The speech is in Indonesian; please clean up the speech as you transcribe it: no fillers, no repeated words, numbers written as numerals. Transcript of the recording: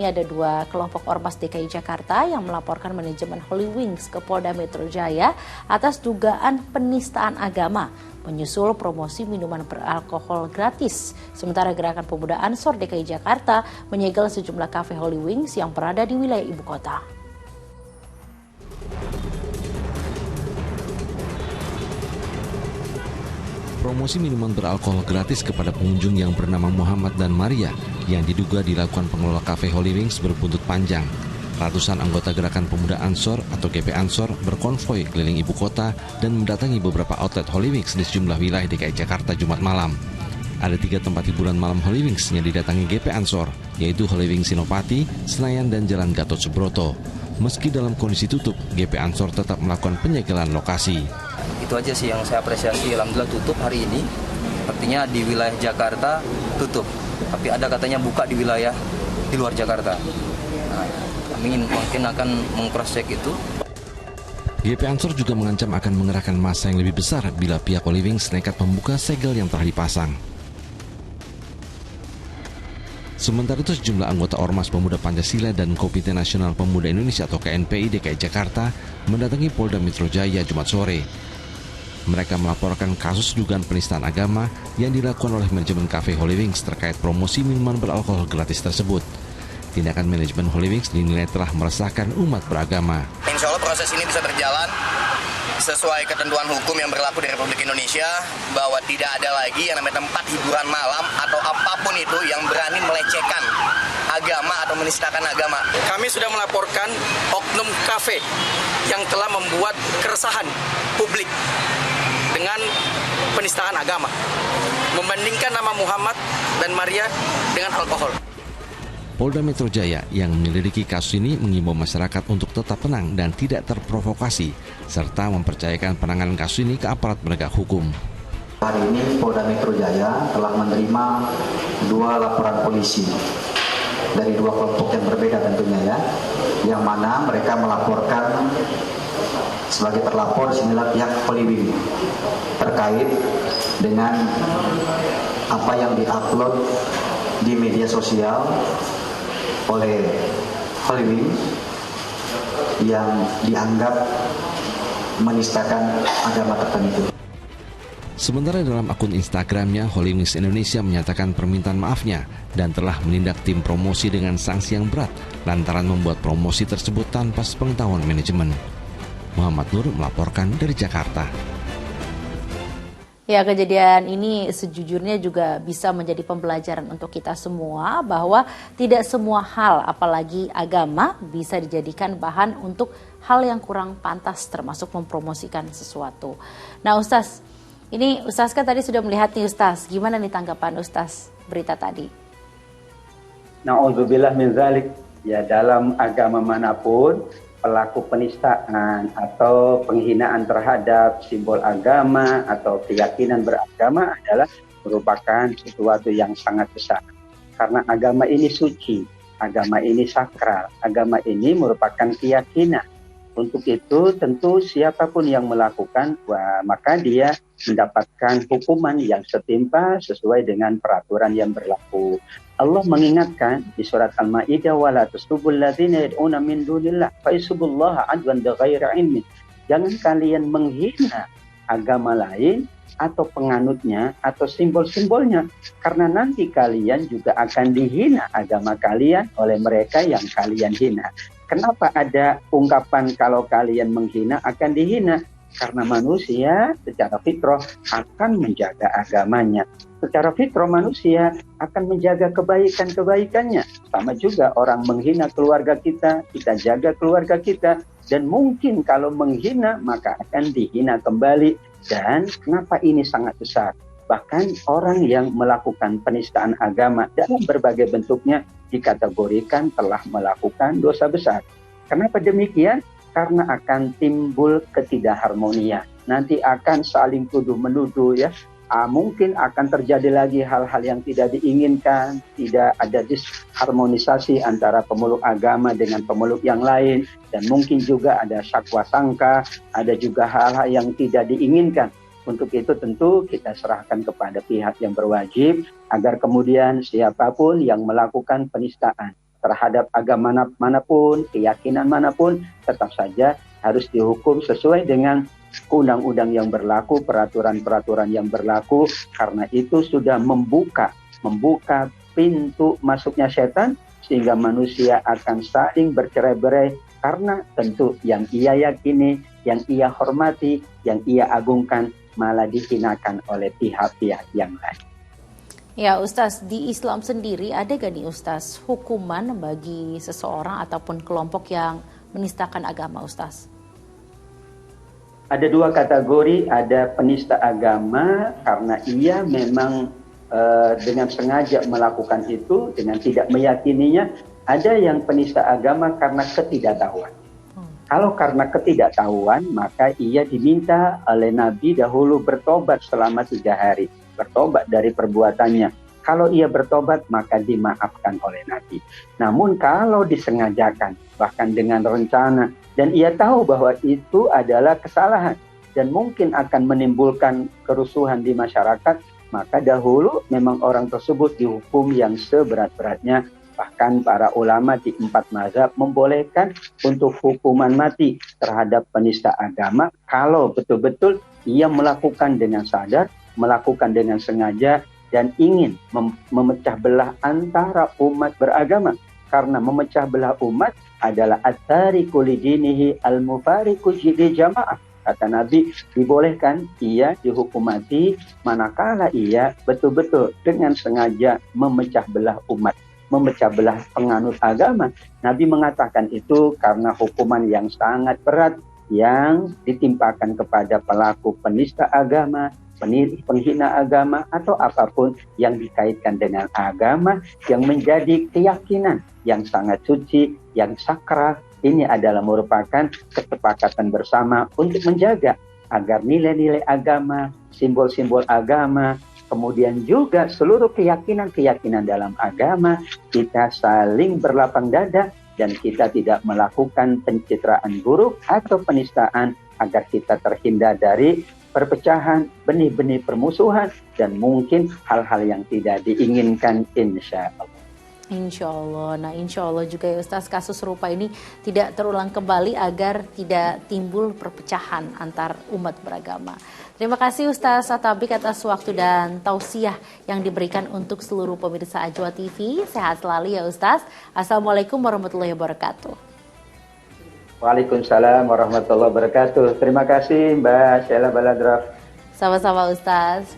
Ada dua kelompok ormas DKI Jakarta yang melaporkan manajemen Holy Wings ke Polda Metro Jaya atas dugaan penistaan agama menyusul promosi minuman beralkohol gratis. Sementara Gerakan Pemuda Ansor DKI Jakarta menyegel sejumlah kafe Holy Wings yang berada di wilayah ibu kota. Promosi minuman beralkohol gratis kepada pengunjung yang bernama Muhammad dan Maria yang diduga dilakukan pengelola kafe Holy Wings berbuntut panjang. Ratusan anggota Gerakan Pemuda Ansor atau GP Ansor berkonvoi keliling ibu kota dan mendatangi beberapa outlet Holy Wings di sejumlah wilayah DKI Jakarta Jumat malam. Ada 3 tempat hiburan malam Holy Wings yang didatangi GP Ansor, yaitu Holy Wings Senopati, Senayan, dan Jalan Gatot Subroto. Meski dalam kondisi tutup, GP Ansor tetap melakukan penyegelan lokasi. Itu aja sih yang saya apresiasi, alhamdulillah tutup hari ini. Artinya di wilayah Jakarta tutup, tapi ada katanya buka di wilayah di luar Jakarta. Nah, kami mungkin akan meng-cross-check itu. GP Ansor juga mengancam akan mengerahkan massa yang lebih besar bila pihak Holy Wings nekat membuka segel yang telah dipasang. Sementara itu sejumlah anggota Ormas Pemuda Pancasila dan Komite Nasional Pemuda Indonesia atau KNPI DKI Jakarta mendatangi Polda Metro Jaya Jumat sore. Mereka melaporkan kasus dugaan penistaan agama yang dilakukan oleh manajemen kafe Holy Wings terkait promosi minuman beralkohol gratis tersebut. Tindakan manajemen Holy Wings dinilai telah meresahkan umat beragama. Insya Allah proses ini bisa berjalan sesuai ketentuan hukum yang berlaku di Republik Indonesia, bahwa tidak ada lagi yang namanya tempat hiburan malam atau apapun itu yang berani melecehkan agama atau menistakan agama. Kami sudah melaporkan oknum kafe yang telah membuat keresahan publik dengan penistaan agama, membandingkan nama Muhammad dan Maria dengan alkohol. Polda Metro Jaya yang menyelidiki kasus ini mengimbau masyarakat untuk tetap tenang dan tidak terprovokasi, serta mempercayakan penanganan kasus ini ke aparat penegak hukum. Hari ini Polda Metro Jaya telah menerima 2 laporan polisi dari 2 kelompok yang berbeda tentunya ya, yang mana mereka melaporkan sebagai terlapor sinilah pihak Holy Wings terkait dengan apa yang diupload di media sosial oleh Holy Wings yang dianggap menistakan agama tertentu. Sementara dalam akun Instagramnya, Holy Wings Indonesia menyatakan permintaan maafnya dan telah menindak tim promosi dengan sanksi yang berat lantaran membuat promosi tersebut tanpa sepengetahuan manajemen. Muhammad Nur melaporkan dari Jakarta. Ya, kejadian ini sejujurnya juga bisa menjadi pembelajaran untuk kita semua bahwa tidak semua hal, apalagi agama, bisa dijadikan bahan untuk hal yang kurang pantas termasuk mempromosikan sesuatu. Nah Ustaz, ini Ustaz kan tadi sudah melihat nih Ustaz, gimana nih tanggapan Ustaz berita tadi? Na'udzubillah min zalik, ya dalam agama manapun, pelaku penistaan atau penghinaan terhadap simbol agama atau keyakinan beragama adalah merupakan sesuatu yang sangat besar. Karena agama ini suci, agama ini sakral, agama ini merupakan keyakinan. Untuk itu tentu siapapun yang melakukan, maka dia mendapatkan hukuman yang setimpal sesuai dengan peraturan yang berlaku. Allah mengingatkan di surat Al-Maidah, wala tasubul ladzina yad'una min dunillah fa yasubullaha adwan bighairi ilmin. Jangan kalian menghina agama lain atau penganutnya atau simbol-simbolnya, karena nanti kalian juga akan dihina agama kalian oleh mereka yang kalian hina. Kenapa ada ungkapan kalau kalian menghina akan dihina? Karena manusia secara fitrah akan menjaga agamanya. Secara fitrah manusia akan menjaga kebaikan-kebaikannya. Sama juga orang menghina keluarga kita jaga keluarga kita. Dan mungkin kalau menghina maka akan dihina kembali. Dan kenapa ini sangat besar? Bahkan orang yang melakukan penistaan agama dalam berbagai bentuknya dikategorikan telah melakukan dosa besar. Kenapa demikian? Karena akan timbul ketidakharmonian. Nanti akan saling tuduh-menuduh ya. Mungkin akan terjadi lagi hal-hal yang tidak diinginkan, tidak ada disharmonisasi antara pemeluk agama dengan pemeluk yang lain, dan mungkin juga ada syakwa sangka, ada juga hal-hal yang tidak diinginkan. Untuk itu tentu kita serahkan kepada pihak yang berwajib agar kemudian siapapun yang melakukan penistaan terhadap agama manapun, keyakinan manapun, tetap saja harus dihukum sesuai dengan undang-undang yang berlaku, peraturan-peraturan yang berlaku, karena itu sudah membuka pintu masuknya setan, sehingga manusia akan saling bercerai-berai, karena tentu yang ia yakini, yang ia hormati, yang ia agungkan, malah dihinakan oleh pihak-pihak yang lain. Ya Ustaz, di Islam sendiri ada gak nih Ustaz hukuman bagi seseorang ataupun kelompok yang menistakan agama Ustaz? Ada dua kategori, ada penista agama karena ia memang dengan sengaja melakukan itu, dengan tidak meyakininya. Ada yang penista agama karena ketidaktahuan. Kalau karena ketidaktahuan, maka ia diminta oleh Nabi dahulu bertobat selama 3 hari. Bertobat dari perbuatannya. Kalau ia bertobat, maka dimaafkan oleh Nabi. Namun kalau disengajakan, bahkan dengan rencana, dan ia tahu bahwa itu adalah kesalahan, dan mungkin akan menimbulkan kerusuhan di masyarakat, maka dahulu memang orang tersebut dihukum yang seberat-beratnya. Bahkan para ulama di 4 mazhab membolehkan untuk hukuman mati terhadap penista agama kalau betul-betul ia melakukan dengan sadar, melakukan dengan sengaja, dan ingin memecah belah antara umat beragama. Karena memecah belah umat adalah at-tariku lidinihi al-mufariqu li jamaah. Kata Nabi, dibolehkan ia dihukum mati manakala ia betul-betul dengan sengaja memecah belah umat, memecah belah penganut agama. Nabi mengatakan itu karena hukuman yang sangat berat yang ditimpakan kepada pelaku penista agama, penghina agama, atau apapun yang dikaitkan dengan agama yang menjadi keyakinan yang sangat suci, yang sakral. Ini adalah merupakan kesepakatan bersama untuk menjaga agar nilai-nilai agama, simbol-simbol agama, kemudian juga seluruh keyakinan-keyakinan dalam agama, kita saling berlapang dada dan kita tidak melakukan pencitraan buruk atau penistaan agar kita terhindar dari perpecahan, benih-benih permusuhan, dan mungkin hal-hal yang tidak diinginkan, insya Allah. Insya Allah. Nah insya Allah juga ya Ustaz, kasus serupa ini tidak terulang kembali agar tidak timbul perpecahan antar umat beragama. Terima kasih Ustaz Atabik atas waktu dan tausiah yang diberikan untuk seluruh pemirsa Ajwa TV. Sehat selalu ya Ustaz. Assalamualaikum warahmatullahi wabarakatuh. Waalaikumsalam warahmatullahi wabarakatuh. Terima kasih Mbak Sheila Baladra. Sama-sama Ustaz.